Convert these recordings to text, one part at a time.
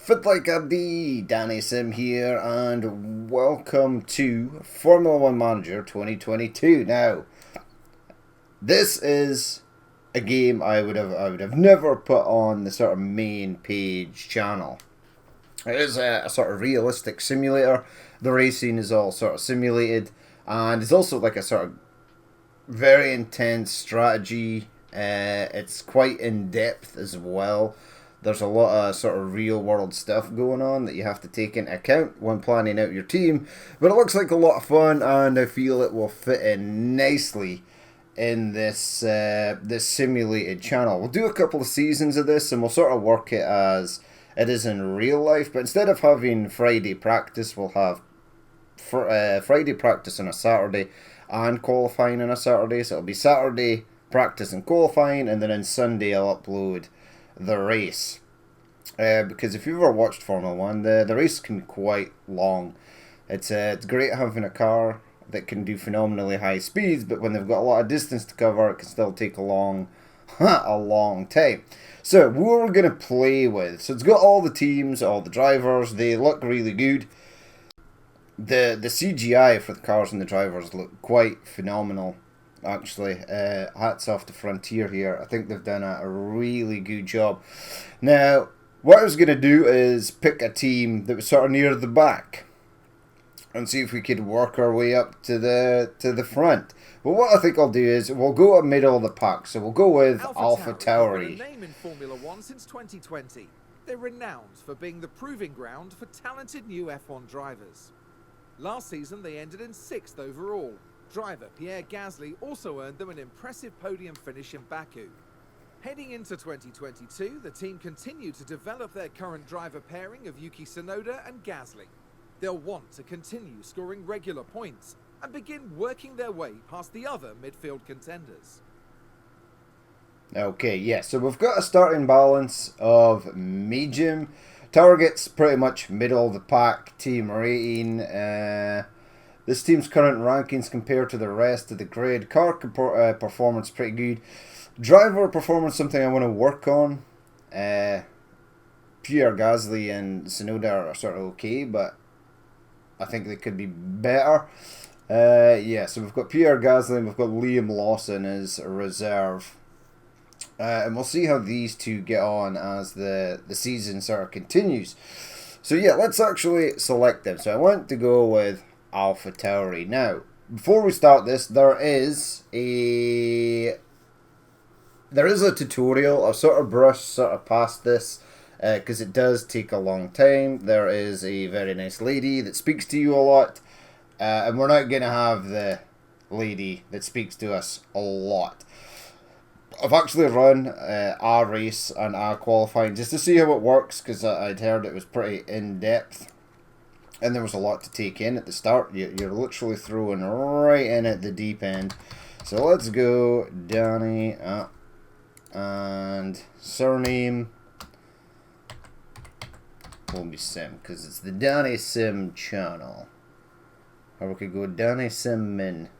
Fit like a bee, Danny Sim here, and welcome to Formula One Manager 2022. Now, this is a game I would have never put on the sort of main page channel. It is a sort of realistic simulator. The racing is all sort of simulated, and it's also like a sort of very intense strategy. It's quite in depth as well. There's a lot of sort of real world stuff going on that you have to take into account when planning out your team. But it looks like a lot of fun, and I feel it will fit in nicely in this simulated channel. We'll do a couple of seasons of this, and we'll sort of work it as it is in real life. But instead of having Friday practice, we'll have Friday practice on a Saturday and qualifying on a Saturday. So it'll be Saturday practice and qualifying, and then on Sunday I'll upload the race. Because if you've ever watched Formula 1, the race can be quite long. It's great having a car that can do phenomenally high speeds, but when they've got a lot of distance to cover, it can still take a long time. So, what we're going to play with. So, it's got all the teams, all the drivers. They look really good. The CGI for the cars and the drivers look quite phenomenal, actually. Hats off to Frontier here. I think they've done a really good job. Now, what I was going to do is pick a team that was sort of near the back and see if we could work our way up to the front. But what I think I'll do is we'll go a middle of the pack. So we'll go with Alpha Tauri. Have been a name in Formula One since 2020. They're renowned for being the proving ground for talented new F1 drivers. Last season they ended in 6th overall. Driver Pierre Gasly also earned them an impressive podium finish in Baku. Heading into 2022, the team continued to develop their current driver pairing of Yuki Tsunoda and Gasly. They'll want to continue scoring regular points and begin working their way past the other midfield contenders. Okay, yeah, so we've got a starting balance of medium. Targets pretty much middle of the pack team rating. This team's current rankings compared to the rest of the grid. Car performance pretty good. Driver performance something I want to work on. Pierre Gasly and Tsunoda are sort of okay, but I think they could be better. Yeah, so we've got Pierre Gasly and we've got Liam Lawson as a reserve. And we'll see how these two get on as the season sort of continues. So yeah, let's actually select them. So I want to go with Alpha Tauri. Now, before we start this, there is a tutorial. I've sort of brushed past this because it does take a long time. There is a very nice lady that speaks to you a lot, and we're not going to have the lady that speaks to us a lot. I've actually run a race and a qualifying just to see how it works, because I'd heard it was pretty in-depth. And there was a lot to take in at the start. You're literally throwing right in at the deep end. So let's go Danny and surname will be Sim, because it's the Danny Sim channel. Or we could go Danny Sim Min.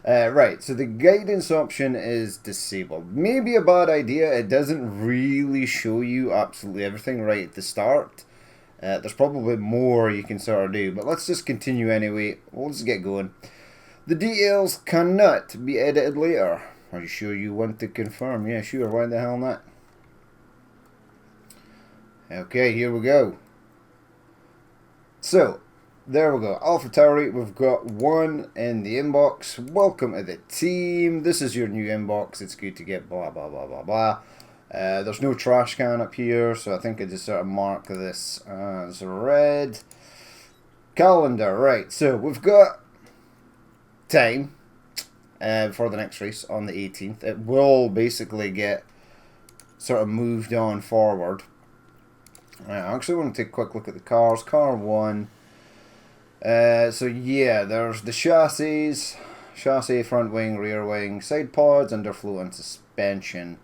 Right, so the guidance option is disabled. Maybe a bad idea. It doesn't really show you absolutely everything right at the start. There's probably more you can sort of do, but let's just continue anyway. We'll just get going. The details cannot be edited later. Are you sure you want to confirm? Yeah, sure. Why the hell not? Okay, here we go. So, there we go. Alpha Tauri, we've got one in the inbox. Welcome to the team. This is your new inbox. It's good to get blah, blah, blah, blah, blah. There's no trash can up here, so I think I just sort of mark this as red. Calendar, right. So we've got time for the next race on the 18th. It will basically get sort of moved on forward. I actually want to take a quick look at the cars. Car 1. So yeah, there's the chassis, front wing, rear wing, side pods, underfloor and suspension.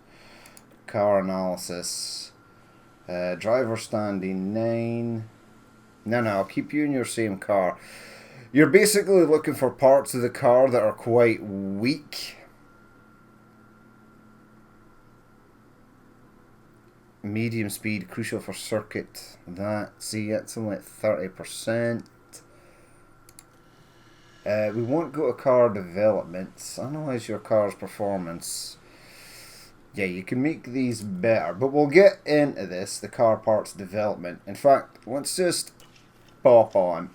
Car analysis. Driver standing 9. No, I'll keep you in your same car. You're basically looking for parts of the car that are quite weak. Medium speed, crucial for circuit. See, it's only at 30%. We won't go to car development. Analyze your car's performance. Yeah, you can make these better, but we'll get into this, the car parts development. In fact, let's just pop on.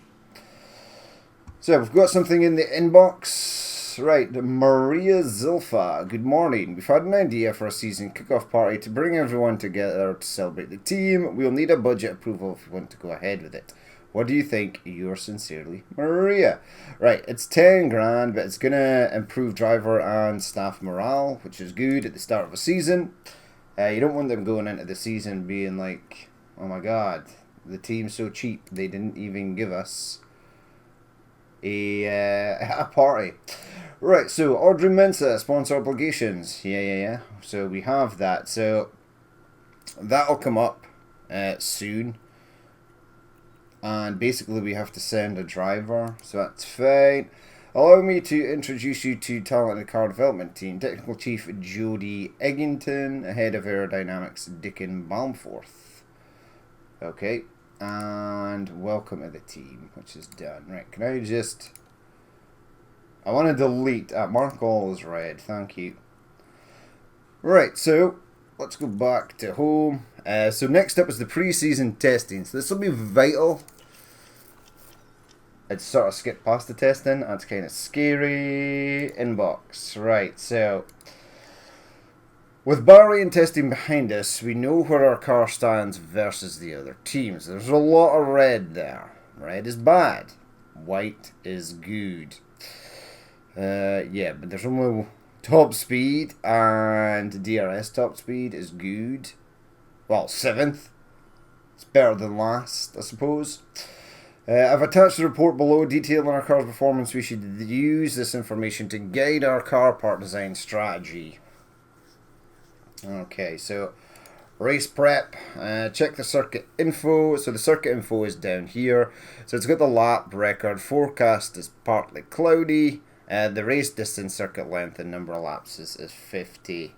So, we've got something in the inbox. Right, Maria Zilfa, good morning. We've had an idea for a season kickoff party to bring everyone together to celebrate the team. We'll need a budget approval if we want to go ahead with it. What do you think? Yours sincerely, Maria. Right, it's 10 grand, but it's going to improve driver and staff morale, which is good at the start of a season. You don't want them going into the season being like, oh my god, the team's so cheap, they didn't even give us a party. Right, so Audrey Mensa, sponsor obligations. Yeah. So we have that. So that'll come up soon. And basically we have to send a driver. So that's fine. Allow me to introduce you to talented car development team. Technical Chief Jody Eggington, Head of Aerodynamics Dickon Balmforth. Okay. And welcome to the team, which is done. Right, can I just... I want to delete... mark all as red, thank you. Right, so let's go back to home. So next up is the pre-season testing. So this will be vital. I'd sort of skip past the testing. That's kind of scary. Inbox. Right, so... with Bahrain testing behind us, we know where our car stands versus the other teams. There's a lot of red there. Red is bad. White is good. Yeah, but there's only top speed, and DRS top speed is good. Well, 7th. It's better than last, I suppose. I've attached the report below detailing our car's performance. We should use this information to guide our car part design strategy. Okay, so race prep, check the circuit info. So the circuit info is down here. So it's got the lap record, forecast is partly cloudy. The race distance, circuit length, and number of laps is 50.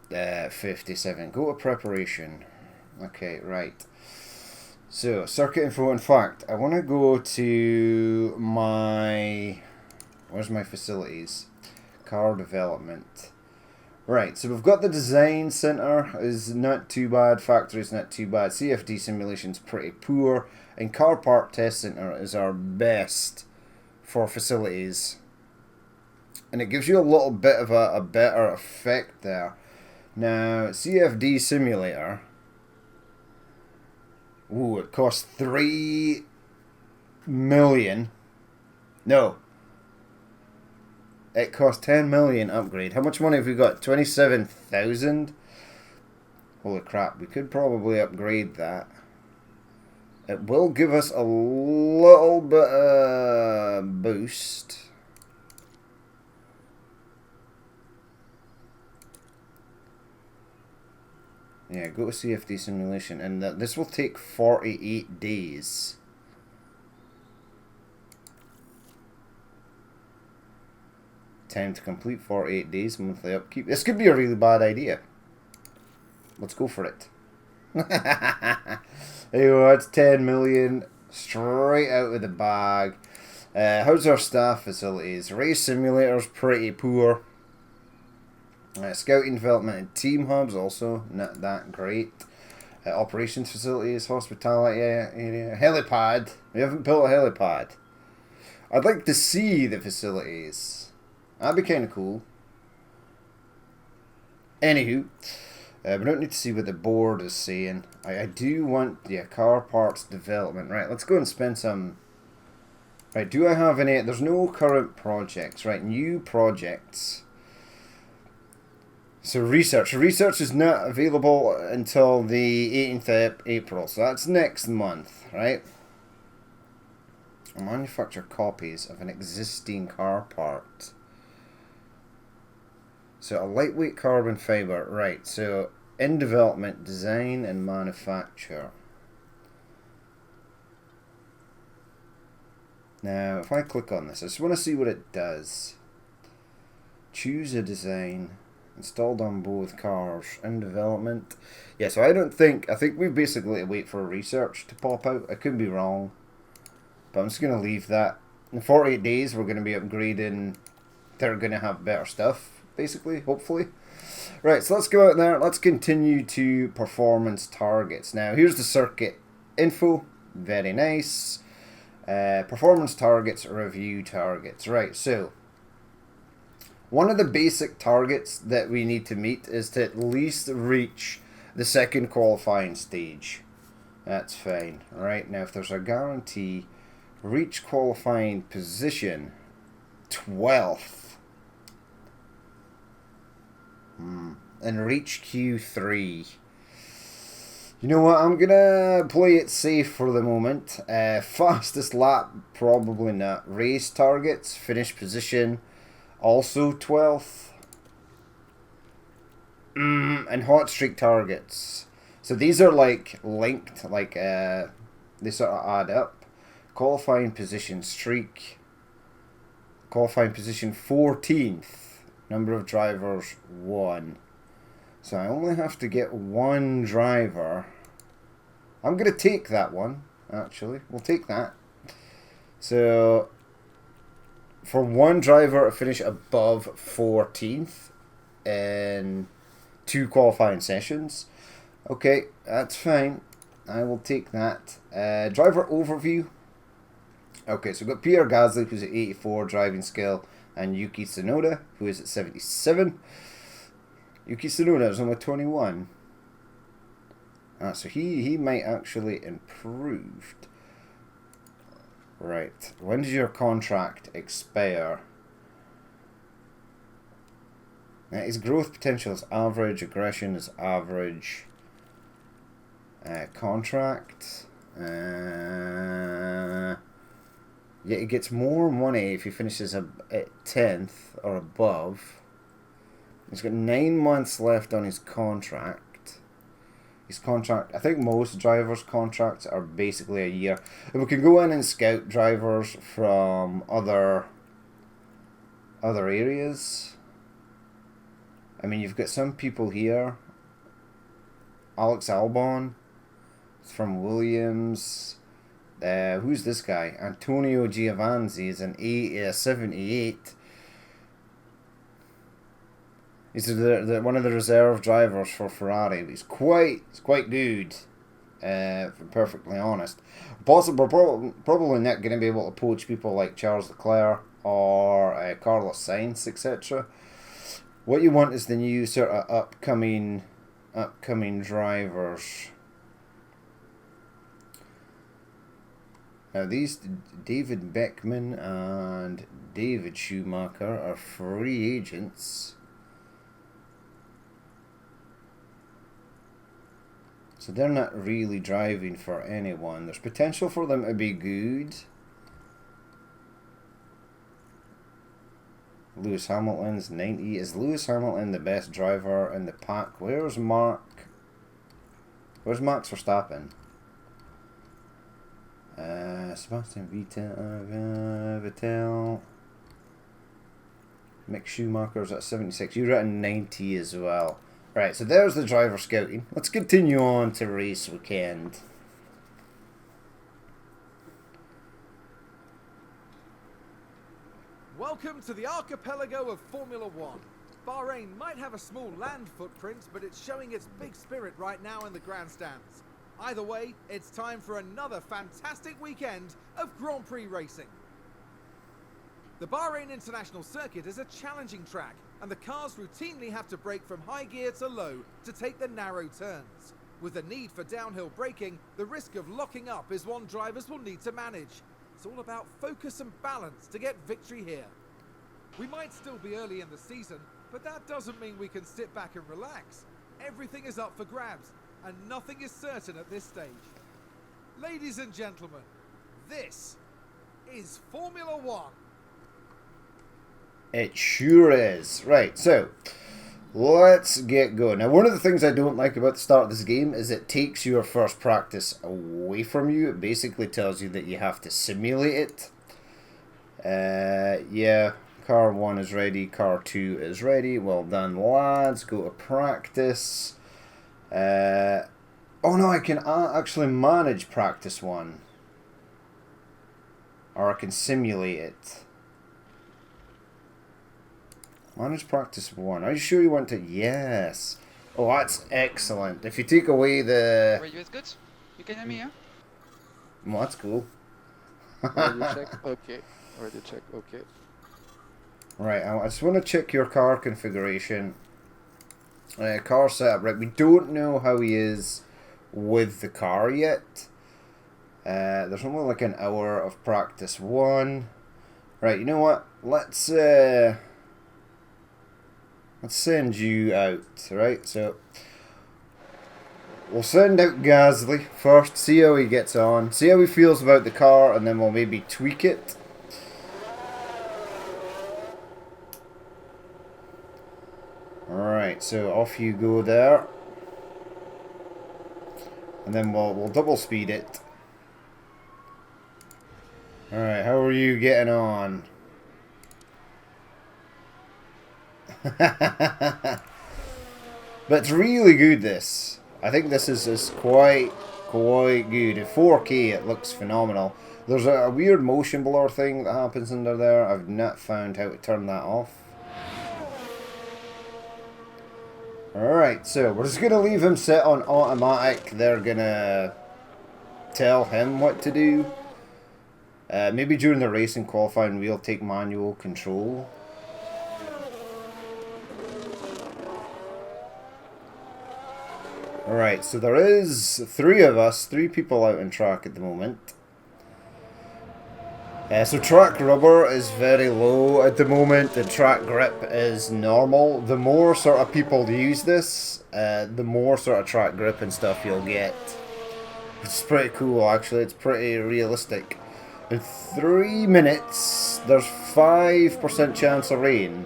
57. Go to preparation. Okay, right. So circuit info. In fact, I want to go to my... where's my facilities? Car development. Right, so we've got the design center is not too bad, factory is not too bad, CFD simulation's pretty poor, and car part test center is our best for facilities. And it gives you a little bit of a better effect there. Now, CFD simulator, ooh, it costs 3 million. No. It costs 10 million upgrade. How much money have we got? 27,000? Holy crap, we could probably upgrade that. It will give us a little bit of boost. Yeah, go to CFD simulation, and this will take 48 days. Time to complete 48 days, monthly upkeep. This could be a really bad idea. Let's go for it. There you go, that's 10 million straight out of the bag. How's our staff facilities? Race simulator's pretty poor. Scouting development and team hubs also not that great. Operations facilities, hospitality area, helipad. We haven't built a helipad. I'd like to see the facilities. That'd be kind of cool. Anywho, we don't need to see what the board is saying. I do want, yeah, car parts development. Right, let's go and spend some... Right, do I have any... There's no current projects. Right, new projects. So research. Research is not available until the 18th of April. So that's next month, right? Manufacture copies of an existing car part. So a lightweight carbon fiber, right, so in development, design and manufacture. Now, if I click on this, I just want to see what it does. Choose a design. Installed on both cars. In development. Yeah, so I think we've basically to wait for research to pop out. I could be wrong. But I'm just going to leave that. In 48 days, we're going to be upgrading. They're going to have better stuff, basically, hopefully. Right, so let's go out there. Let's continue to performance targets. Now, here's the circuit info. Very nice. Performance targets, review targets. Right, so one of the basic targets that we need to meet is to at least reach the second qualifying stage. That's fine. Right, now if there's a guarantee, reach qualifying position 12th. And reach Q3. You know what, I'm gonna play it safe for the moment. Fastest lap, probably not. Race targets, finish position, also 12th. And hot streak targets. So these are like linked, like they sort of add up. Qualifying position, streak. Qualifying position 14th. Number of drivers, 1. So I only have to get 1 driver. I'm going to take that one, actually. We'll take that. So, for 1 driver to finish above 14th in 2 qualifying sessions. Okay, that's fine. I will take that. Driver overview. Okay, so we've got Pierre Gasly, who's at 84 driving skill, and Yuki Tsunoda, who is at 77. Yuki Tsunoda is only 21. So he might actually improved. Right. When does your contract expire? Now, his growth potential is average. Aggression is average. Contract. Yeah, he gets more money if he finishes at 10th or above. He's got 9 months left on his contract. His contract, I think most drivers' contracts are basically a year. If we can go in and scout drivers from other areas. I mean, you've got some people here. Alex Albon from Williams. Who's this guy? Antonio Giovinazzi is an 78. He's one of the reserve drivers for Ferrari. He's quite good, if I'm perfectly honest. Probably not going to be able to poach people like Charles Leclerc or Carlos Sainz, etc. What you want is the new sort of upcoming drivers. Now these David Beckman and David Schumacher are free agents. So they're not really driving for anyone. There's potential for them to be good. Lewis Hamilton's 90. Is Lewis Hamilton the best driver in the pack? Where's Max Verstappen? Sebastian Vettel. Mick Schumacher's at 76. You're at 90 as well. Right, so there's the driver scouting. Let's continue on to race weekend. Welcome to the archipelago of Formula One. Bahrain might have a small land footprint, but it's showing its big spirit right now in the grandstands. Either way, it's time for another fantastic weekend of Grand Prix racing. The Bahrain International Circuit is a challenging track, and the cars routinely have to brake from high gear to low to take the narrow turns. With the need for downhill braking, the risk of locking up is one drivers will need to manage. It's all about focus and balance to get victory here. We might still be early in the season, but that doesn't mean we can sit back and relax. Everything is up for grabs, and nothing is certain at this stage. Ladies and gentlemen, this is Formula One. It sure is. Right, so let's get going. Now, one of the things I don't like about the start of this game is it takes your first practice away from you. It basically tells you that you have to simulate it. Yeah, car 1 is ready, car 2 is ready. Well done, lads. Go to practice. Oh no, I can actually manage practice 1. Or I can simulate it. Manage practice 1. Are you sure you want to? Yes. Oh, that's excellent. If you take away the... Radio is good? You can hear me, yeah? Well, that's cool. Radio check, okay. Radio check, okay. Right, I just want to check your car configuration. Car setup, right, we don't know how he is with the car yet. There's only like an hour of practice 1. Right, you know what? Let's send you out, right? So we'll send out Gasly first, see how he gets on, see how he feels about the car, and then we'll maybe tweak it. Alright, so off you go there. And then we'll double speed it. Alright, how are you getting on? But it's really good, this. I think this is quite good. At 4K it looks phenomenal. There's a weird motion blur thing that happens under there. I've not found how to turn that off. Alright, so we're just going to leave him set on automatic. They're going to tell him what to do. Maybe during the racing qualifying we'll take manual control. Alright, so there is 3 of us, 3 people out on track at the moment. So track rubber is very low at the moment, and track grip is normal. The more sort of people use this, the more sort of track grip and stuff you'll get. It's pretty cool actually, it's pretty realistic. In 3 minutes, there's 5% chance of rain.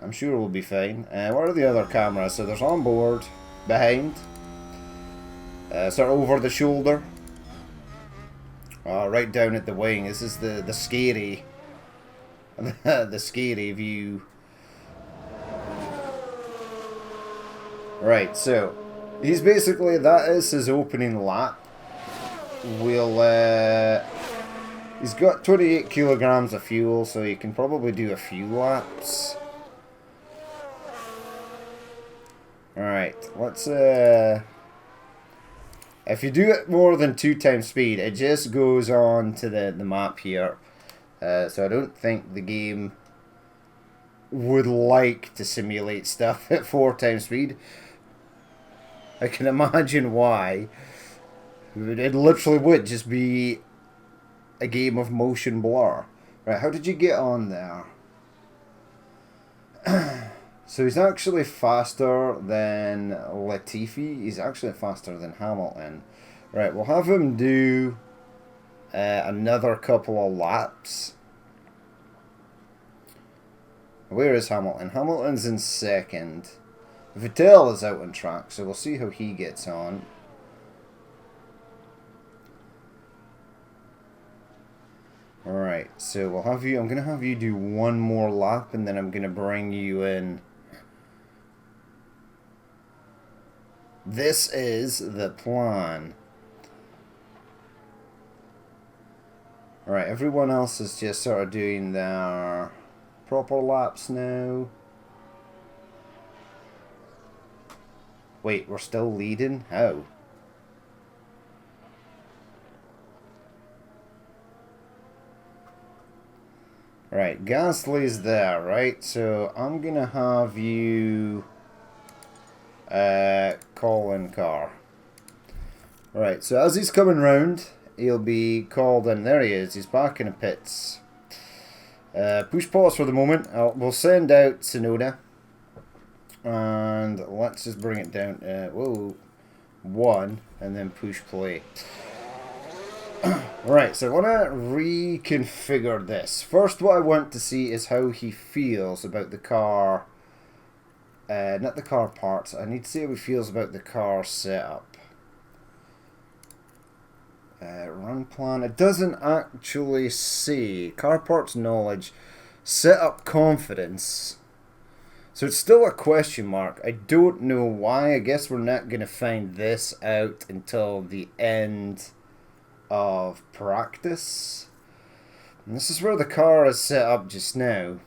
I'm sure we'll be fine. Where are the other cameras? So there's on board, behind, sort of over the shoulder. Right down at the wing. This is the scary, the scary view. Right, so he's basically, that is his opening lap. He's got 28 kilograms of fuel, so he can probably do a few laps. Alright, let's if you do it more than 2 times speed, it just goes on to the map here. So I don't think the game would like to simulate stuff at 4 times speed. I can imagine why. It literally would just be a game of motion blur. Right, how did you get on there? So he's actually faster than Latifi. He's actually faster than Hamilton. Right, we'll have him do another couple of laps. Where is Hamilton? Hamilton's in second. Vettel is out on track, so we'll see how he gets on. Alright, so we'll have you, I'm going to have you do one more lap, and then I'm going to bring you in. This is the plan. Alright, everyone else is just sort of doing their proper laps now. Wait, we're still leading? How? Right, Gasly's there, right? So I'm gonna have you call in car. Right, so as he's coming round, he'll be called in. There he is, he's back in the pits. Push pause for the moment. We'll send out Tsunoda. And let's just bring it down. Whoa, 1, and then push play. Right, so I want to reconfigure this. First, what I want to see is how he feels about the car. Not the car parts. I need to see how he feels about the car setup. Run plan. It doesn't actually say. Car parts knowledge. Setup confidence. So it's still a question mark. I don't know why. I guess we're not going to find this out until the end of practice. And this is where the car is set up just now.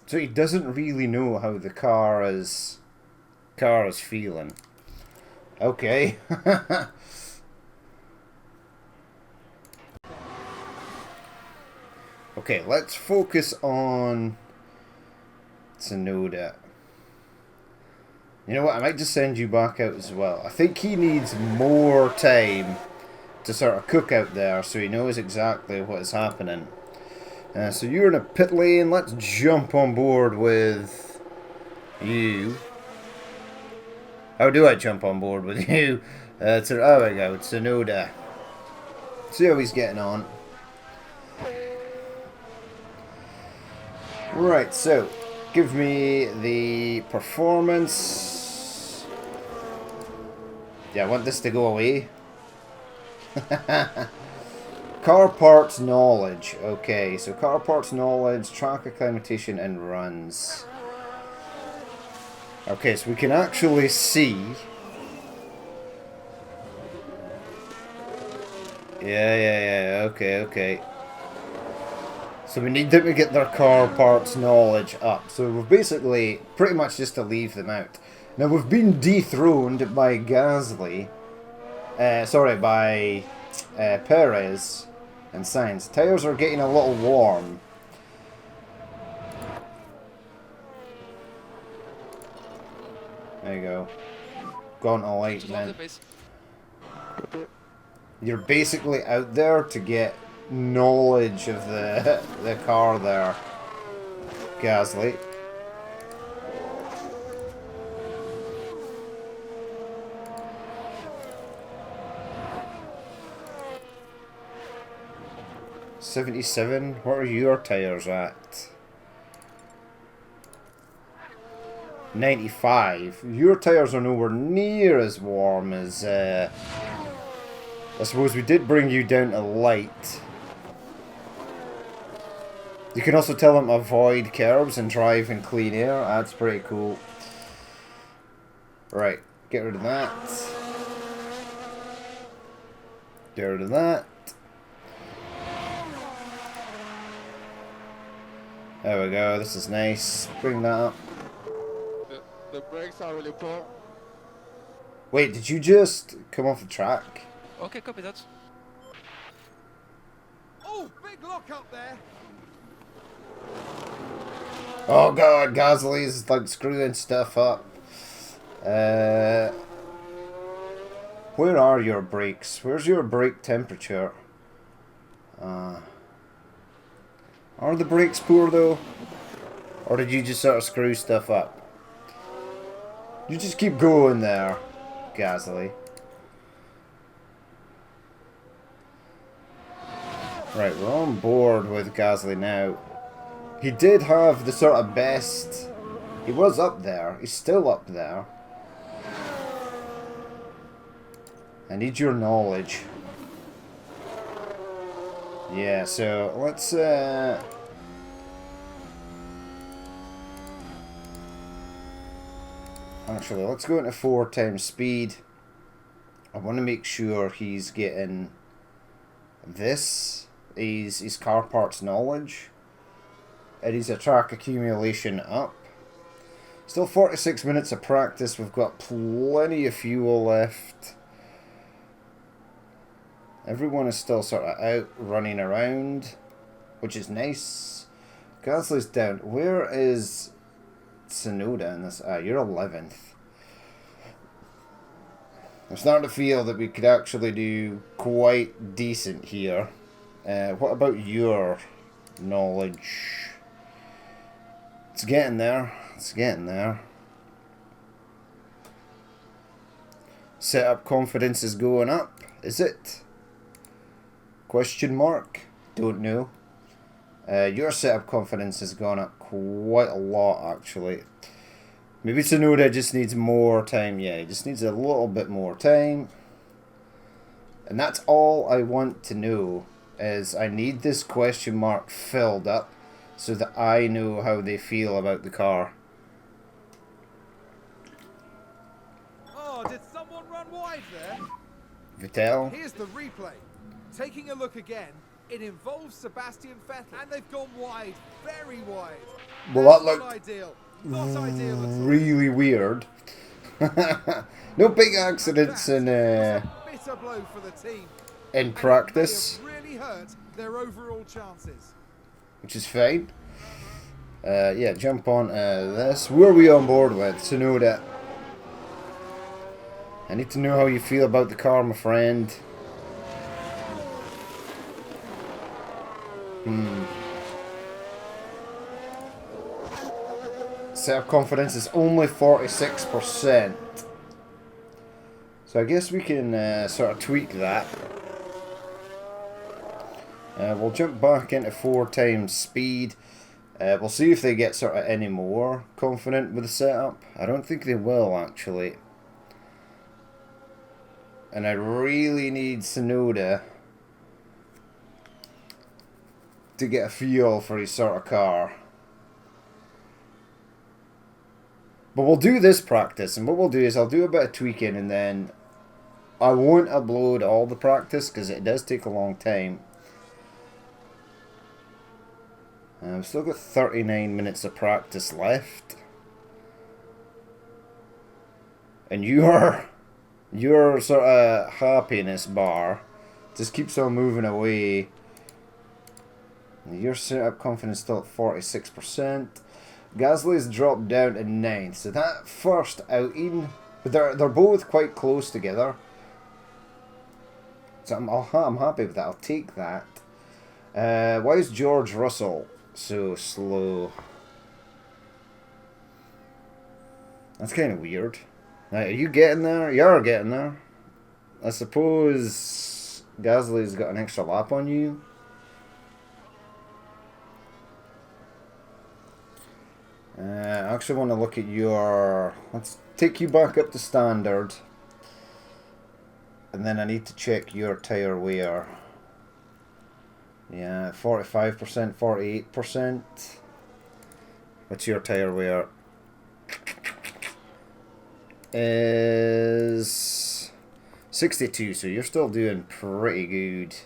So he doesn't really know how the car is feeling. Okay. Okay, let's focus on Tsunoda. You know what, I might just send you back out as well. I think he needs more time to sort of cook out there so he knows exactly what is happening. So you're in a pit lane. Let's jump on board with you. How do I jump on board with you? Oh, there we go, Tsunoda. See how he's getting on. Right, so give me the performance. Yeah, I want this to go away. Car parts knowledge. Okay, so car parts knowledge, track acclimatation, and runs. Okay, so we can actually see. Yeah. Okay. So we need them to get their car parts knowledge up. So we've basically pretty much just to leave them out. Now we've been dethroned by Gasly. By Perez and Sainz. Tires are getting a little warm. There you go. Gone to light, man. You're basically out there to get knowledge of the car there, Gasly. $77. What are your tires at? 95. Your tires are nowhere near as warm as. I suppose we did bring you down to light. You can also tell them to avoid curbs and drive in clean air. That's pretty cool. Right, get rid of that. Get rid of that. There we go, this is nice. Bring that up. The brakes are really poor. Wait, did you just come off the track? Okay, copy that. Oh, big lock up there. Oh god, Gasly's like screwing stuff up. Where are your brakes? Where's your brake temperature? Are the brakes poor though? Or did you just sort of screw stuff up? You just keep going there, Gasly. Right, we're on board with Gasly now. He did have the sort of best. He was up there. He's still up there. I need your knowledge. Yeah, so let's actually, let's go into 4 times speed. I want to make sure he's getting this. He's car parts knowledge. And he's a track accumulation up. Still 46 minutes of practice. We've got plenty of fuel left. Everyone is still sort of out running around, which is nice. Gasly's down. Where is Tsunoda in this? You're 11th. I'm starting to feel that we could actually do quite decent here. What about your knowledge? It's getting there. It's getting there. Setup confidence is going up. Is it? Question mark? Don't know. Your setup confidence has gone up quite a lot, actually. Maybe Tsunoda just needs more time. Yeah, he just needs a little bit more time. And that's all I want to know. is I need this question mark filled up so that I know how they feel about the car. Oh, did someone run wide there? Vettel? Here's the replay. Taking a look again, it involves Sebastian Vettel, and they've gone wide, very wide. Well, That's that not looked ideal. Not ideal at all. really weird. No big accidents That in was a bitter blow for the team. And practice, it may have really hurt their overall chances. which is fine. Yeah, jump on this. Who are we on board with? Tsunoda. I need to know how you feel about the car, my friend. Self-confidence is only 46%. So I guess we can sort of tweak that. We'll jump back into 4 times speed. We'll see if they get sort of any more confident with the setup. I don't think they will, actually. And I really need Tsunoda to get a feel for his sort of car. But we'll do this practice, and what we'll do is I'll do a bit of tweaking, and then I won't upload all the practice because it does take a long time. We've still got 39 minutes of practice left. And your sort of happiness bar just keeps on moving away. Your setup confidence still at 46%. Gasly's dropped down to 9th. So that first outing, but they're both quite close together. So I'm happy with that. I'll take that. Why is George Russell so slow? That's kind of weird. Now, are you getting there? You are getting there. I suppose Gasly's got an extra lap on you. I actually want to look at your... Let's take you back up to standard. And then I need to check your tyre wear. Yeah, 45%, 48%. What's your tyre wear? Is 62, so you're still doing pretty good.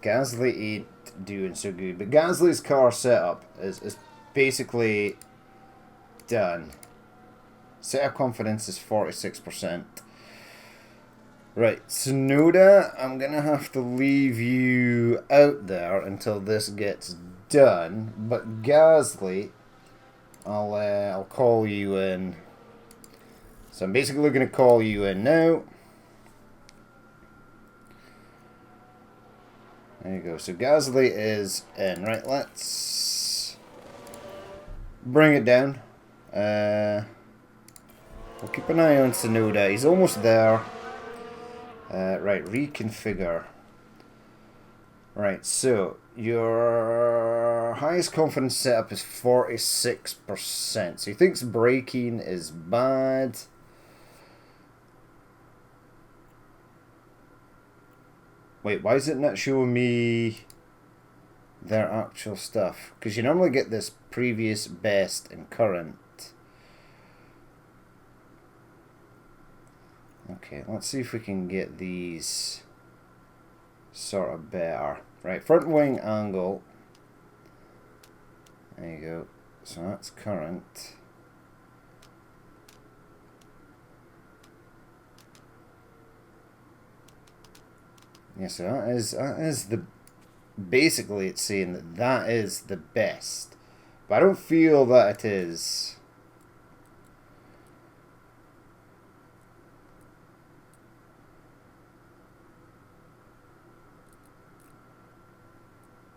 Gasly ain't doing so good, but Gasly's car setup is basically done. Setup confidence is 46%. Right, Tsunoda, I'm gonna have to leave you out there until this gets done, but Gasly, I'll call you in. So I'm basically going to call you in now. There you go. So Gasly is in. Right, let's bring it down. We'll keep an eye on Tsunoda. He's almost there. Right, reconfigure. Right, so your highest confidence setup is 46%. So he thinks braking is bad. Wait, why is it not showing me their actual stuff? Because you normally get this previous, best, and current. Okay, let's see if we can get these sort of better. Right, front wing angle. There you go. So that's current. Yeah, so that is the... Basically, it's saying that that is the best. But I don't feel that it is.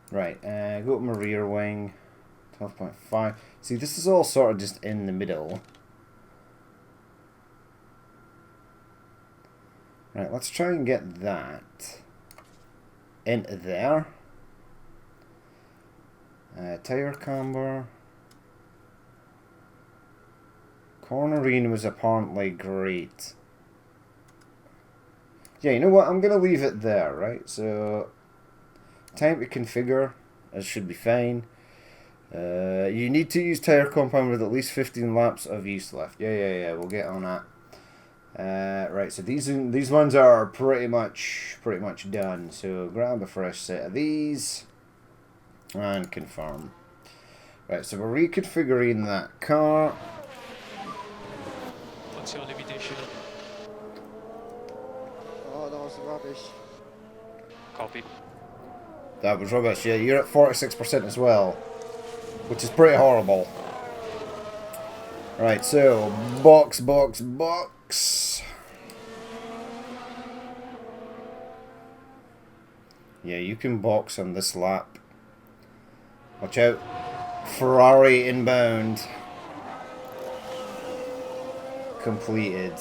Right, go to my rear wing. 12.5. See, this is all sort of just in the middle. Right, let's try and get that into there. Tire camber. Cornering was apparently great. Yeah, you know what? I'm going to leave it there, right? So, time to configure. It should be fine. You need to use tyre compound with at least 15 laps of use left. Yeah. We'll get on that. Right, so these ones are pretty much done. So grab a fresh set of these and confirm. Right, so we're reconfiguring that car. What's your limitation? Oh, that was rubbish. Copy. That was rubbish. Yeah, you're at 46% as well, which is pretty horrible. Right, so box. Yeah, you can box on this lap. Watch out. Ferrari inbound. Completed.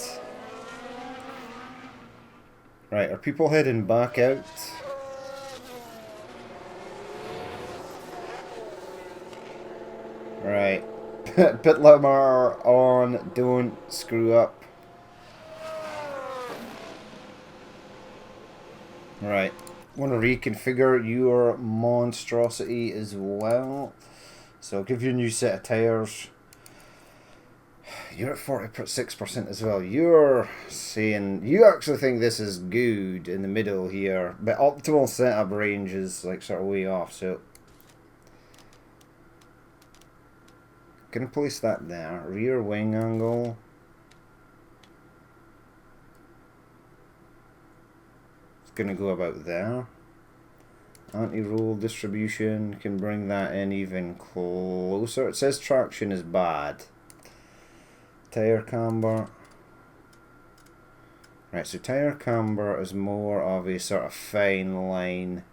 Right, are people heading back out? Right. Pit limiter on. Don't screw up. Right. Want to reconfigure your monstrosity as well. So I'll give you a new set of tyres. You're at 46% as well. You're saying you actually think this is good in the middle here, but optimal setup range is like sort of way off. So gonna place that there. Rear wing angle. It's gonna go about there. Anti-roll distribution can bring that in even closer. It says traction is bad. Tire camber. Right, so tire camber is more of a sort of fine line.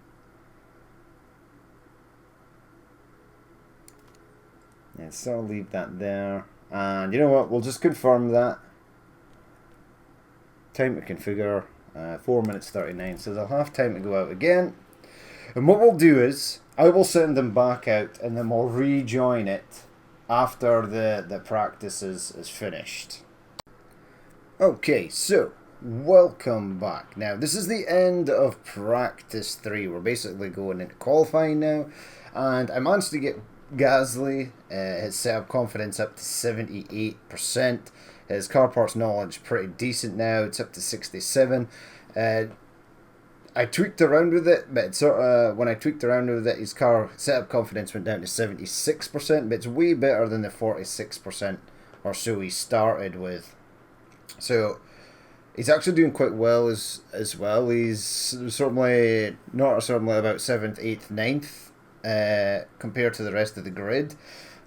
Yeah, so I'll leave that there. And you know what? We'll just confirm that. Time to configure. 4 minutes 39. So they'll have time to go out again. And what we'll do is, I will send them back out and then we'll rejoin it after the practice is finished. Okay, so welcome back. Now, this is the end of practice 3. We're basically going into qualifying now. And I managed to get Gasly, his setup confidence up to 78%. His car parts knowledge pretty decent now. It's up to 67. I tweaked around with it, but when I tweaked around with it, his car setup confidence went down to 76%, but it's way better than the 46% or so he started with. So he's actually doing quite well as well. He's certainly about 7th, 8th, 9th compared to the rest of the grid.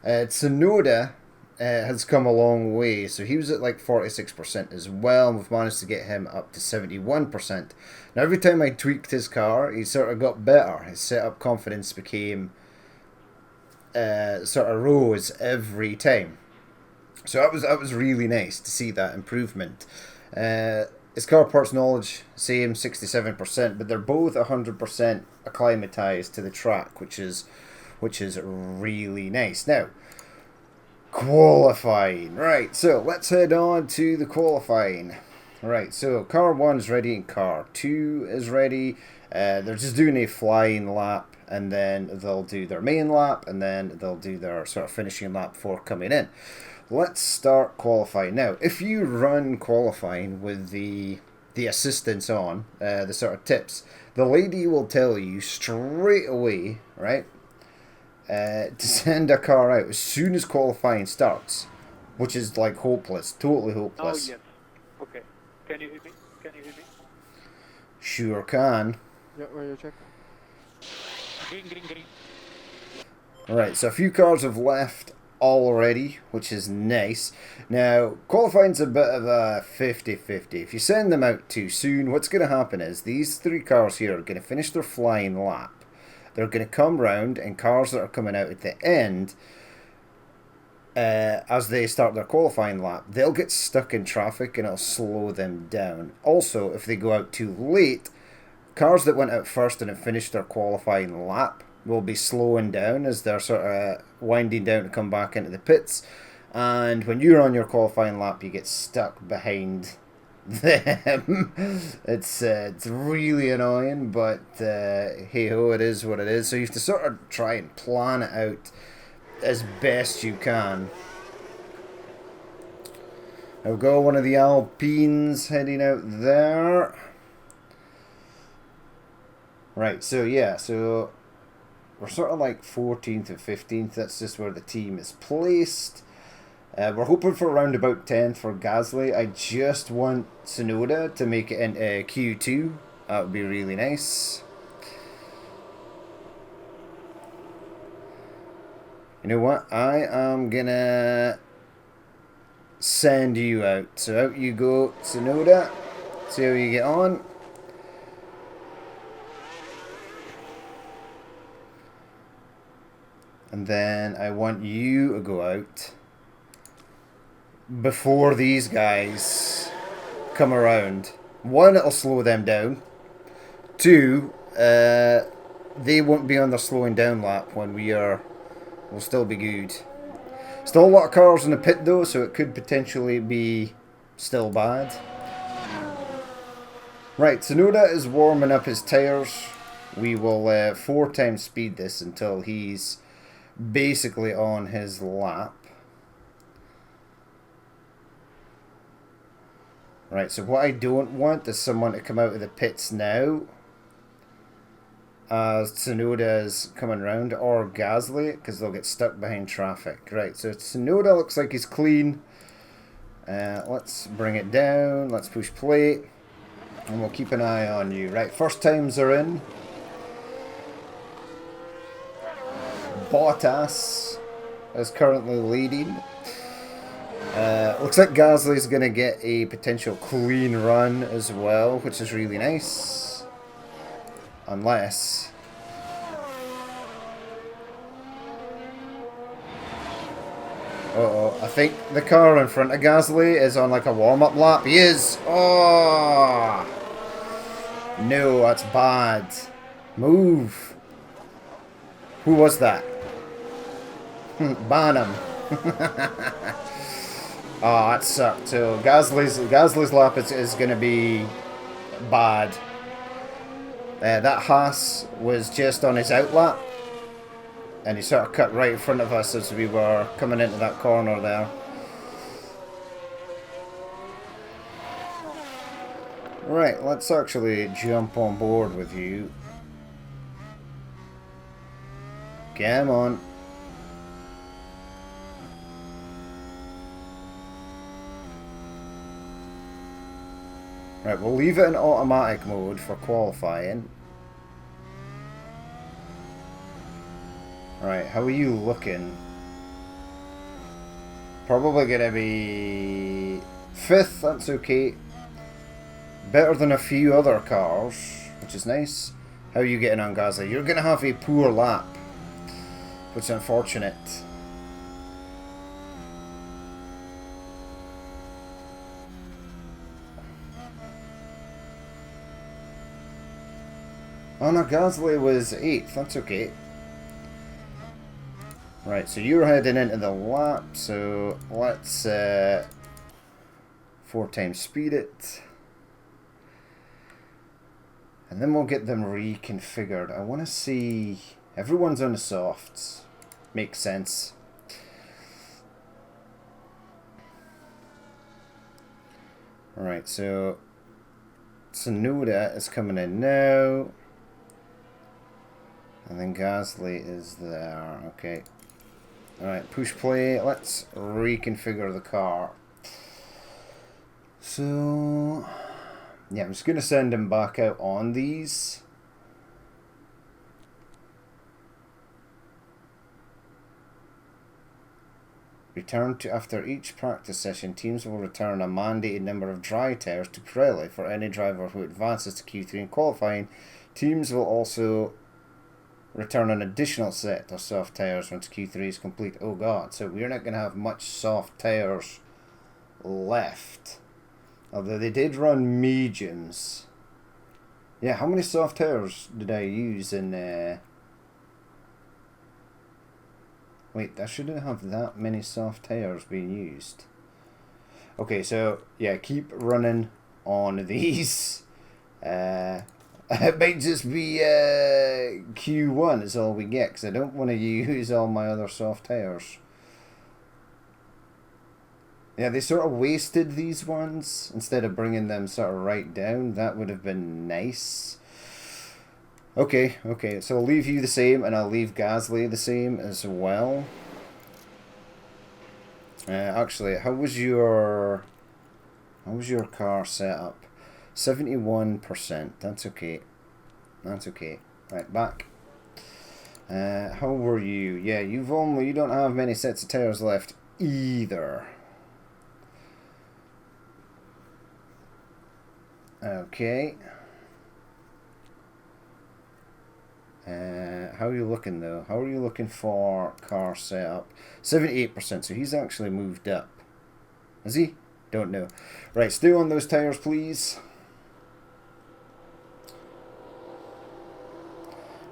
Tsunoda has come a long way, so he was at like 46% as well, and we've managed to get him up to 71%. Now every time I tweaked his car, he sort of got better. His setup confidence became sort of rose every time. So that was really nice to see that improvement. His car parts knowledge, same 67%, but they're both 100% acclimatized to the track, which is really nice. Now, qualifying. Right, so let's head on to the qualifying. Right, so car 1 is ready and car 2 is ready. They're just doing a flying lap, and then they'll do their main lap, and then they'll do their sort of finishing lap before coming in. Let's start qualifying. Now, if you run qualifying with the assistance on, the sort of tips, the lady will tell you straight away, right, to send a car out as soon as qualifying starts, which is like hopeless, totally hopeless. Oh, yes. Okay. Can you hear me? Can you hear me? Sure can. Yeah, where you check? Green. Alright, so a few cars have left already, which is nice. Now, qualifying's a bit of a 50-50. If you send them out too soon, what's going to happen is these 3 cars here are going to finish their flying lap. They're going to come round, and cars that are coming out at the end, as they start their qualifying lap, they'll get stuck in traffic and it'll slow them down. Also, if they go out too late, cars that went out first and have finished their qualifying lap will be slowing down as they're sort of winding down to come back into the pits. And when you're on your qualifying lap, you get stuck behind them. It's really annoying, but hey ho, it is what it is. So you have to sort of try and plan it out as best you can. I've got one of the Alpines heading out there. Right, so yeah, so we're sort of like 14th and 15th. That's just where the team is placed. We're hoping for around about 10th for Gasly. I just want Tsunoda to make it into Q2. That would be really nice. You know what? I am gonna send you out. So out you go, Tsunoda. See how you get on. And then I want you to go out before these guys come around. One, it'll slow them down. Two, they won't be on their slowing down lap when we'll still be good. Still a lot of cars in the pit though, so it could potentially be still bad. Right, Tsunoda is warming up his tyres. We will 4 times speed this until he's basically on his lap. Right, so what I don't want is someone to come out of the pits now as Tsunoda is coming round, or Gasly, because they'll get stuck behind traffic. Right, so Tsunoda looks like he's clean. Let's bring it down, let's push play, and we'll keep an eye on you. Right, first times are in. Bottas is currently leading. Looks like Gasly's going to get a potential clean run as well, which is really nice. Unless... Uh-oh, I think the car in front of Gasly is on like a warm-up lap. He is! Oh! No, that's bad. Move! Who was that? Ban him. Oh, that sucked. So Gasly's lap is going to be bad. That Haas was just on his out lap, and he sort of cut right in front of us as we were coming into that corner there. Right, let's actually jump on board with you. Come on. Right, we'll leave it in automatic mode for qualifying. Right, how are you looking? Probably gonna be 5th, that's okay. Better than a few other cars, which is nice. How are you getting on, Gasly? You're gonna have a poor lap, which is unfortunate. Oh no, Gasly was 8th, that's okay. Right, so you're heading into the lap, so let's 4 times speed it. And then we'll get them reconfigured. I want to see... Everyone's on the softs. Makes sense. Alright, so... Tsunoda is coming in now. And then Gasly is there. Okay. Alright, push play. Let's reconfigure the car. So... Yeah, I'm just going to send him back out on these. Return to after each practice session, teams will return a mandated number of dry tyres to Pirelli for any driver who advances to Q3 in qualifying. Teams will also return an additional set of soft tyres once Q3 is complete. Oh god, so we're not going to have much soft tyres left. Although they did run mediums. Yeah, how many soft tyres did I use in... Wait, I shouldn't have that many soft tyres being used. Okay, so, yeah, keep running on these. It might just be Q1 is all we get, because I don't want to use all my other soft tires. Yeah, they sort of wasted these ones instead of bringing them sort of right down. That would have been nice. Okay, so I'll leave you the same, and I'll leave Gasly the same as well. Actually, how was your car set up? 71%. That's okay. That's okay. Right, back. How were you? Yeah, you don't have many sets of tires left either. Okay. How are you looking though? How are you looking for car setup? 78%, so he's actually moved up. Is he? Don't know. Right, stay on those tires, please.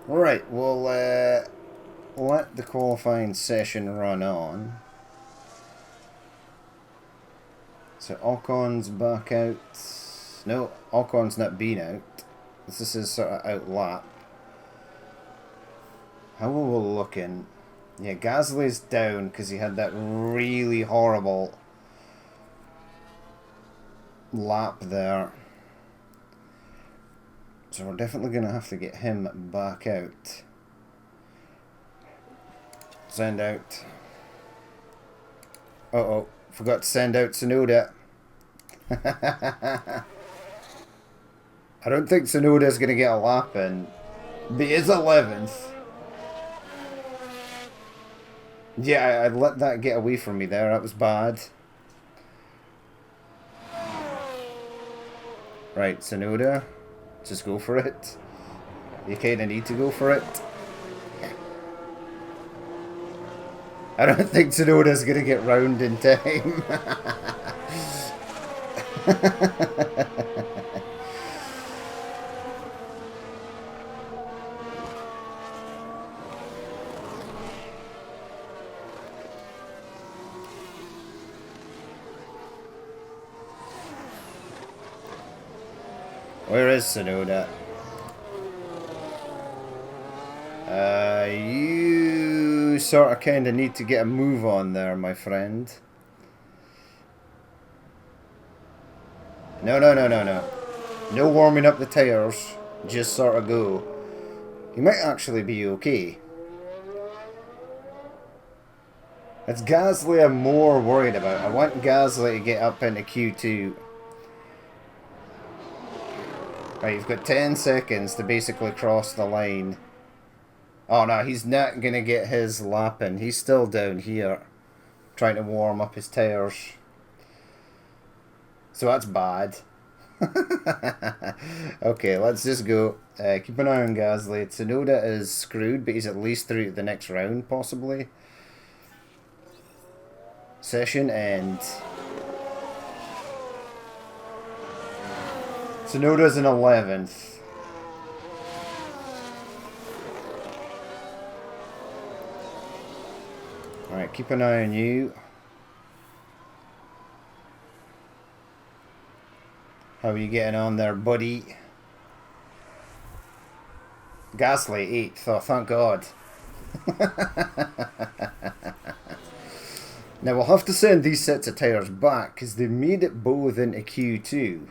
Alright, we'll let the qualifying session run on. So Ocon's back out. No, Ocon's not been out. This is sort of out lap. How are we looking? Yeah, Gasly's down because he had that really horrible lap there. So we're definitely going to have to get him back out. Send out. Uh-oh, forgot to send out Tsunoda. I don't think Tsunoda's going to get a lap in. But he is 11th. Yeah, I let that get away from me there. That was bad. Right, Tsunoda. Just go for it. You kind of need to go for it. I don't think Tsunoda's going to get round in time. Where is Tsunoda? You sort of kind of need to get a move on there, my friend. No. No warming up the tires. Just sort of go. You might actually be okay. It's Gasly I'm more worried about. I want Gasly to get up into Q2. Right, you've got 10 seconds to basically cross the line. Oh no, he's not going to get his lap in. He's still down here, trying to warm up his tires. So that's bad. Okay, let's just go. Keep an eye on Gasly. Tsunoda is screwed, but he's at least through to the next round, possibly. Session end. Tsunoda's in 11th. Alright, keep an eye on you. How are you getting on there, buddy? Gasly, 8th. Oh, thank God. Now, we'll have to send these sets of tyres back, because they made it both into Q2.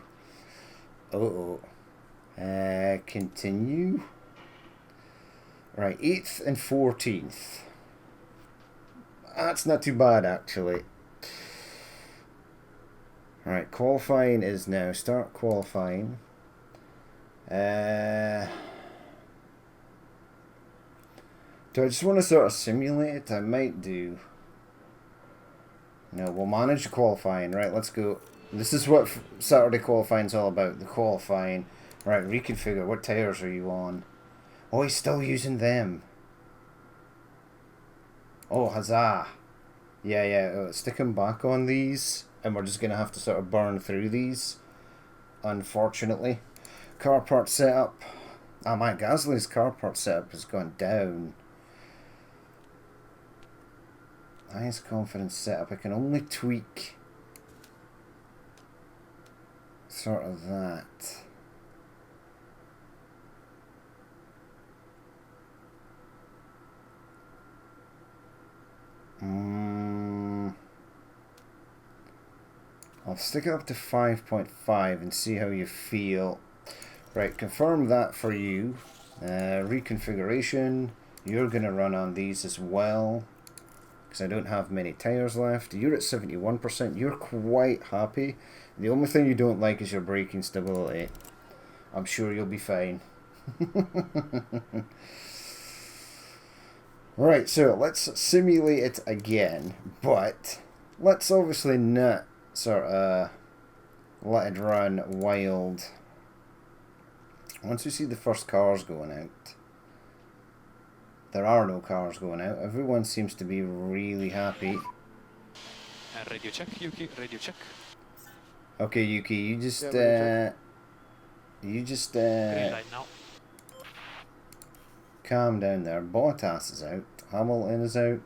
Uh-oh. Continue. Right, 8th and 14th. That's not too bad, actually. Right, qualifying is now. Start qualifying. Do I just want to sort of simulate it? I might do. No, we'll manage qualifying. Right, let's go. This is what Saturday qualifying's all about. The qualifying. Right, reconfigure. What tires are you on? Oh, he's still using them. Oh, huzzah. Yeah. Stick him back on these. And we're just going to have to sort of burn through these. Unfortunately. Car part setup. Oh my, Gasly's car part setup has gone down. Highest confidence setup. I can only tweak sort of that. I'll stick it up to 5.5 and see how you feel. Right, confirm that for you. Reconfiguration. You're going to run on these as well, because I don't have many tyres left. You're at 71%. You're quite happy. The only thing you don't like is your braking stability. I'm sure you'll be fine. Right, so let's simulate it again, but let's obviously not sort of let it run wild. Once we see the first cars going out, there are no cars going out. Everyone seems to be really happy. Radio check, Yuki, radio check. Okay, Yuki, you just Green light now. calm down there. Bottas is out. Hamilton is out.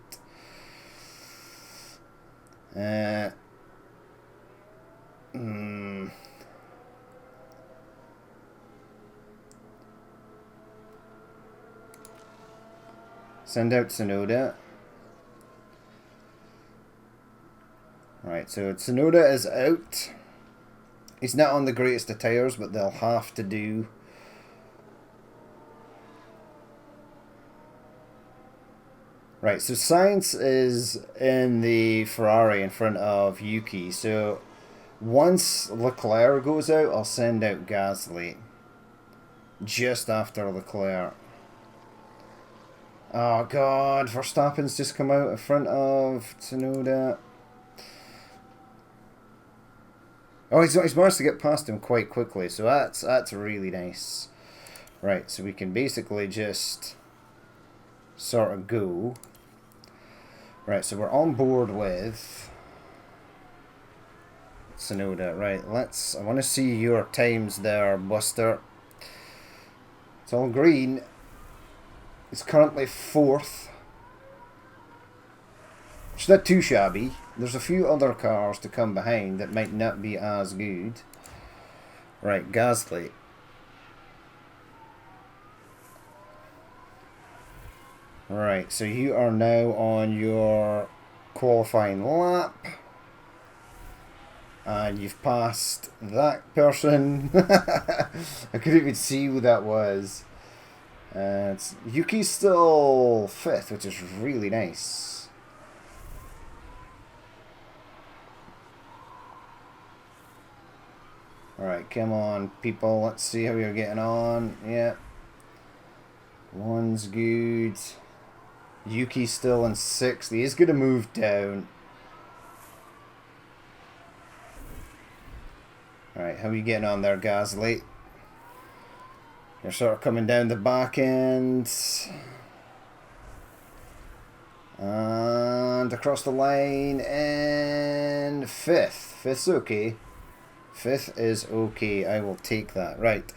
Send out Tsunoda. Right, so Tsunoda is out. He's not on the greatest of tyres, but they'll have to do. Right, so Sainz is in the Ferrari in front of Yuki. So once Leclerc goes out, I'll send out Gasly. Just after Leclerc. Oh god, Verstappen's just come out in front of Tsunoda. Oh, he's managed to get past him quite quickly, so that's really nice. Right, so we can basically just sort of go. Right, so we're on board with Tsunoda. Right, I want to see your times there, Buster. It's all green. It's currently 4th. It's not too shabby. There's a few other cars to come behind that might not be as good. Right, Gasly. Right, so you are now on your qualifying lap. And you've passed that person. I couldn't even see who that was. Yuki's still 5th, which is really nice. Alright, come on, people. Let's see how you're getting on. Yep. One's good. Yuki's still in 6th. He is going to move down. Alright, how are you getting on there, Gasly? You're sort of coming down the back end. And across the line. And 5th. 5th's okay. 5th is okay. I will take that. Right.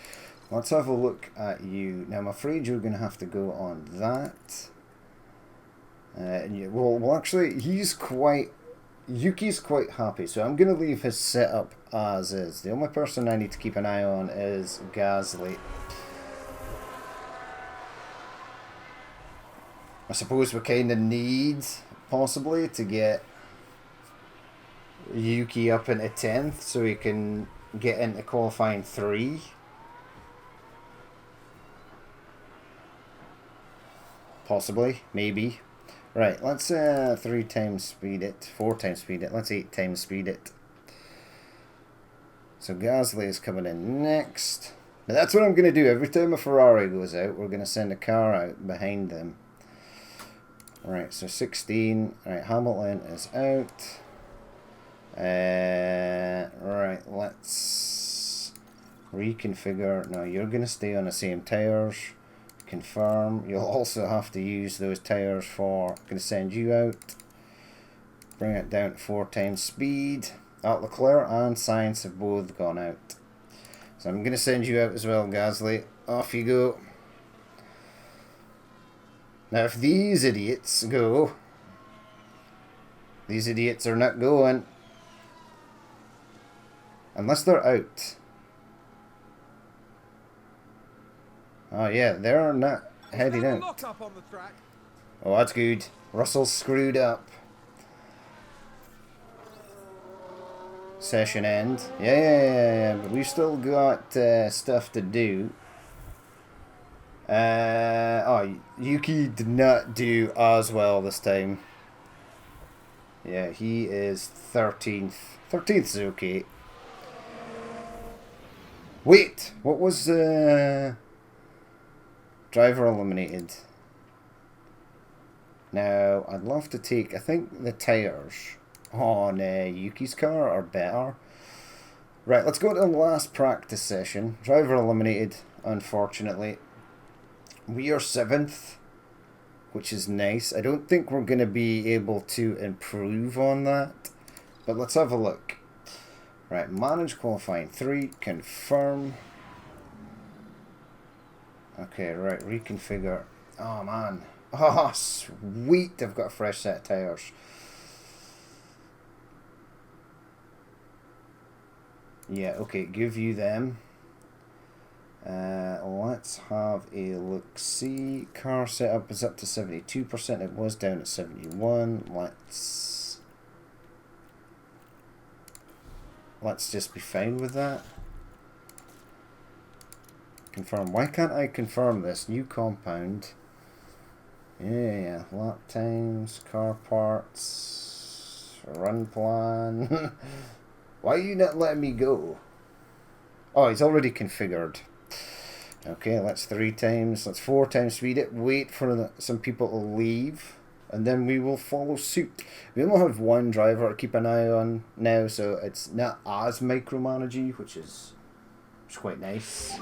Let's have a look at you. Now, I'm afraid you're going to have to go on that. Well, actually, Yuki's quite happy, so I'm going to leave his setup as is. The only person I need to keep an eye on is Gasly. I suppose we kind of need, possibly, to get Yuki up into 10th so he can get into qualifying 3. Possibly, maybe. Right, let's 3 times speed it, 4 times speed it, let's 8 times speed it. So Gasly is coming in next. Now that's what I'm going to do. Every time a Ferrari goes out, we're going to send a car out behind them. Right, so 16. Right, Hamilton is out. Right, let's reconfigure. Now you're going to stay on the same tyres. Confirm. You'll also have to use those tyres for. I'm going to send you out. Bring it down to 4 times speed. Leclerc and Sainz have both gone out. So I'm going to send you out as well, Gasly. Off you go. Now if these idiots go, these idiots are not going. Unless they're out. Oh yeah, they're not heading Now a out. lock up on the track. Oh, that's good. Russell's screwed up. Session end. Yeah. But we've still got stuff to do. Oh, Yuki did not do as well this time. Yeah, he is 13th. 13th is okay. Wait, what was driver eliminated? Now, I'd love to take, I think the tyres on Yuki's car are better. Right, let's go to the last practice session. Driver eliminated, unfortunately. We are 7th, which is nice. I don't think we're going to be able to improve on that, but let's have a look. Right, manage qualifying 3, confirm. Okay, right, reconfigure. Oh man. Oh, sweet, I've got a fresh set of tyres. Yeah, okay, give you them. Let's have a look-see. Car setup is up to 72%. It was down at 71. Let's just be fine with that. Confirm. Why can't I confirm this? New compound. Yeah. Lap times, car parts, run plan. Why are you not letting me go? Oh, he's already configured. Okay, that's 3 times. That's 4 times speed it. Wait for some people to leave, and then we will follow suit. We only have one driver to keep an eye on now, so it's not as micromanagey, which is quite nice.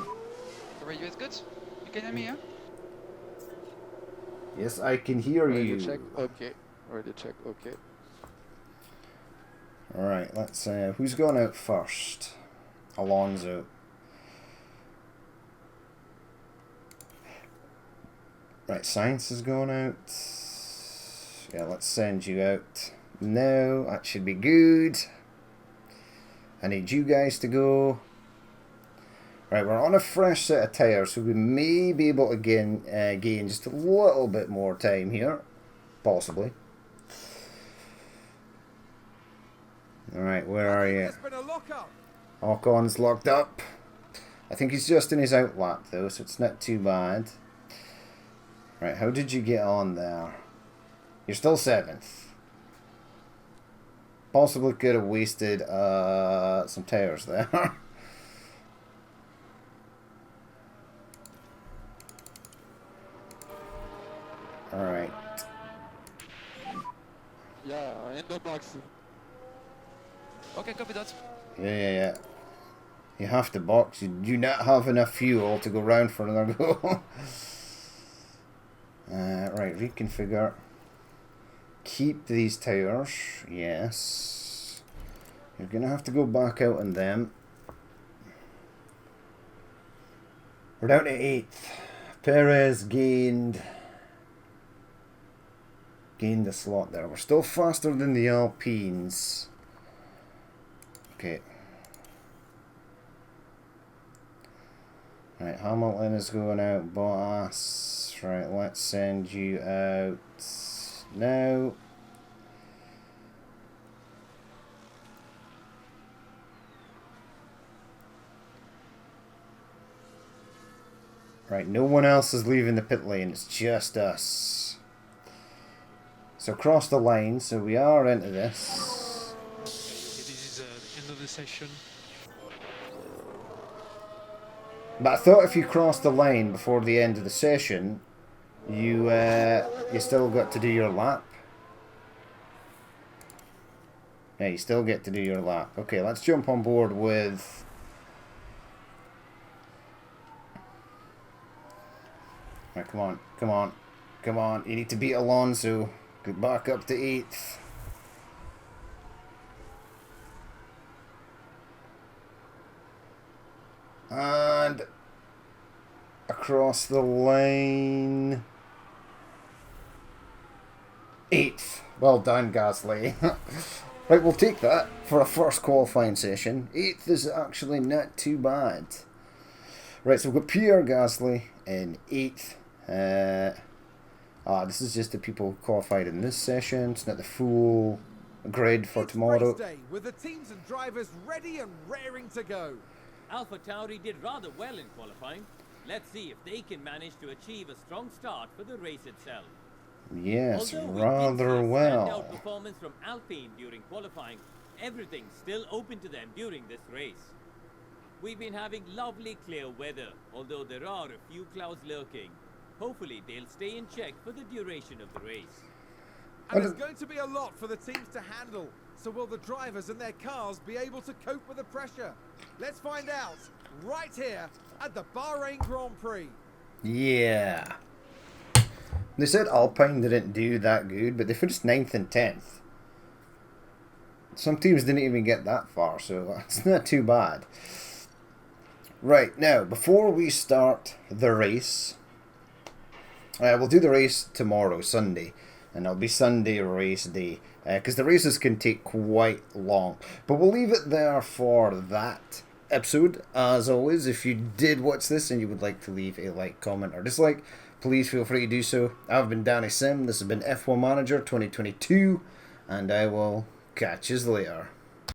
The radio is good. You can hear me, yeah? Yes, I can hear Radio you. check. Okay. Radio check. Okay. Alright, let's who's gone out first? Alonso. Right, Science is going out. Yeah, let's send you out. No, that should be good. I need you guys to go. Right, we're on a fresh set of tyres, so we may be able to gain just a little bit more time here. Possibly. Alright, where are you? There's been a lock up. Ocon's locked up. I think he's just in his out lap though, so it's not too bad. Right, how did you get on there? You're still 7th. Possibly could have wasted some tyres there. Alright. Yeah, in the box. Okay, copy that. Yeah. You have to box. You do not have enough fuel to go round for another go. Right, reconfigure. Keep these tyres. Yes. You're going to have to go back out on them. We're down to 8th. Perez gained a slot there. We're still faster than the Alpines. Okay. Right, Hamilton is going out. Bottas. Right, let's send you out now. Right, no one else is leaving the pit lane. It's just us. So cross the line. So we are into this. Okay, this is the end of the session. But I thought if you crossed the line before the end of the session, you still got to do your lap. Yeah, you still get to do your lap. Okay, let's jump on board with... Right, come on. You need to beat Alonso. Get back up to 8th. And across the line. 8th. Well done, Gasly. Right, we'll take that for a first qualifying session. 8th is actually not too bad. Right, so we've got Pierre Gasly in 8th. This is just the people who qualified in this session. It's not the full grid for It's tomorrow. race day, with the teams and drivers ready and raring to go. Alpha Tauri did rather well in qualifying. Let's see if they can manage to achieve a strong start for the race itself. Yes, Although we did rather see a well. standout performance from Alpine during qualifying, everything's still open to them during this race. We've been having lovely clear weather, although there are a few clouds lurking. Hopefully they'll stay in check for the duration of the race. And there's going to be a lot for the teams to handle. So will the drivers and their cars be able to cope with the pressure? Let's find out right here at the Bahrain Grand Prix. Yeah. They said Alpine didn't do that good, but they finished 9th and 10th. Some teams didn't even get that far, so that's not too bad. Right, now, before we start the race, we'll do the race tomorrow, Sunday, and it'll be Sunday race day, because the races can take quite long. But we'll leave it there for that episode. As always, if you did watch this and you would like to leave a like, comment, or dislike, please feel free to do so. I've been Danny Sim, this has been F1 Manager 2022, and I will catch you later.